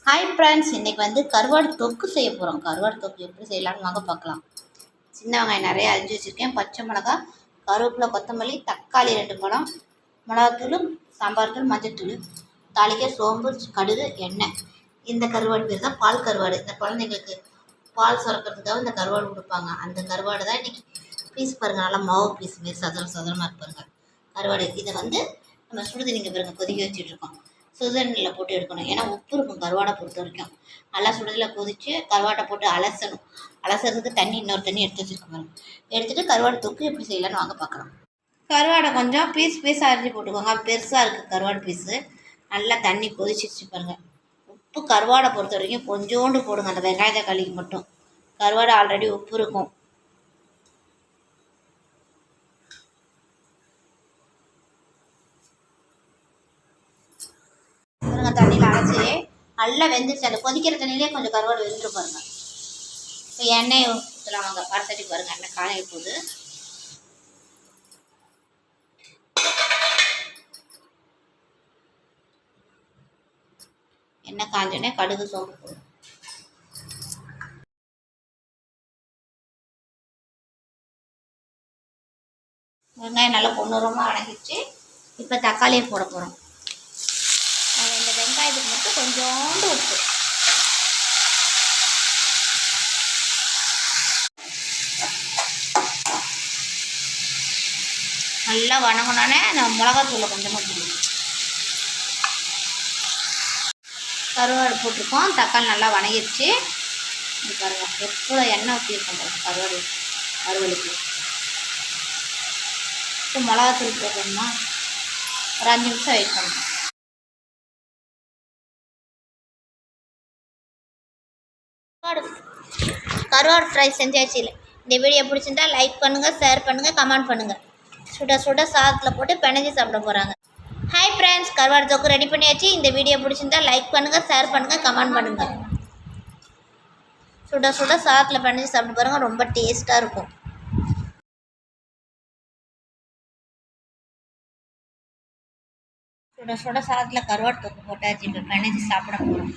Hi friends, இன்றைக்கி கருவாடு தொக்கு செய்ய போகிறோம். கருவாடு தொக்கு எப்படி செய்யலாம்னு வாங்க பார்க்கலாம். சின்ன வெங்காயம் நிறைய அரிஞ்சு வச்சுருக்கேன், பச்சை மிளகா, கருவேப்பிலை, கொத்தமல்லி, தக்காளி 2 பழம், மிளகாத்தூள், சாம்பார் தூள், மஞ்சள்தூள், தாளிக்க சோம்பு, கடுகு, எண்ணெய். இந்த கருவாடு பேர் தான் பால் கருவாடு. இந்த குழந்தைங்களுக்கு பால் சுரக்கிறதுக்காக இந்த கருவாடு கொடுப்பாங்க. அந்த கருவாடு தான் இன்றைக்கி பீஸ் பாருங்கள், நல்லா மாவு பீஸ் மாரி சதுரமாக இருப்பாருங்க கருவாடு. இதை நம்ம சுடுதண்ணிங்க பாருங்கள் கொதிக்க வச்சுட்ருக்கோம். சுடுதண்ணியில் போட்டு எடுக்கணும், ஏன்னா உப்பு இருக்கும் கருவாடை பொறுத்த வரைக்கும். நல்லா சுடுதலில் கொதித்து கருவாட்டை போட்டு அலசணும். அலசுறதுக்கு தண்ணி இன்னொரு தண்ணி எடுத்து வச்சுருக்கோம். எடுத்துகிட்டு கருவாடு தொக்கு எப்படி செய்யலான்னு வாங்க பார்க்கலாம். கருவாடை கொஞ்சம் பீஸாக அரிஞ்சு போட்டுக்கோங்க. பெருசாக இருக்குது கருவாடு பீஸு. நல்லா தண்ணி கொதிச்சிருச்சு பாருங்கள். உப்பு கருவாடை பொறுத்த வரைக்கும் கொஞ்சோண்டு போடுங்க, அந்த வெங்காய தக்காளிக்கு மட்டும். கருவாடை ஆல்ரெடி உப்பு இருக்கும். தண்ணியில் அரைச்சி நல்லா வெந்துருச்சு. அந்த கொதிக்கிற தண்ணியிலே கொஞ்சம் கருவாடு வெந்துட்டு பாருங்க. இப்போ எண்ணெய் ஊற்றலாம் வாங்க. பரத்தட்டி பாருங்கள், எண்ணெய் காய போகுது. எண்ணெய் காஞ்சோடனே கடுகு சோம்பு போடும். வெங்காயம் நல்லா பொன்னிறமாக வணங்கிச்சு. இப்போ தக்காளியை போட போகிறோம். இந்த வெங்காயத்துக்கு மட்டும் கொஞ்சோண்டு உப்பு. நல்லா வணங்கினோன்னே நம்ம மிளகாத்தூளை கொஞ்சமாக போடுவோம். கருவாடு போட்டிருக்கோம், தக்காளி நல்லா வணங்கிடுச்சு. இது பாருங்கள் எவ்வளோ எண்ணெய் ஊற்றிருக்கோம் பாருங்கள் கருவாடு வறுவலுக்கு. இப்போ மிளகாத்தூள் போட்டோம்னா ஒரு 5 நிமிஷம் வெயிட் பண்ணணும். கருவாடு ஃப்ரை செஞ்சாச்சு. இந்த வீடியோ பிடிச்சிருந்தா லைக் பண்ணுங்கள், ஷேர் பண்ணுங்கள், கமெண்ட் பண்ணுங்கள். சுட சுட சாதத்தில் போட்டு பிணைஞ்சி சாப்பிட போகிறாங்க. ஹாய் ஃப்ரெண்ட்ஸ், கருவாடு தொக்கு ரெடி பண்ணியாச்சு. இந்த வீடியோ பிடிச்சிருந்தா லைக் பண்ணுங்கள், ஷேர் பண்ணுங்கள், கமெண்ட் பண்ணுங்கள். சுட சுட சாதத்தில் பிணைஞ்சி சாப்பிட்டு பாருங்கள், ரொம்ப டேஸ்ட்டாக இருக்கும். சுட சுட சாதத்தில் கருவாடு தொக்கு போட்டாச்சு. இப்போ பிணைஞ்சி சாப்பிட போகிறோம்.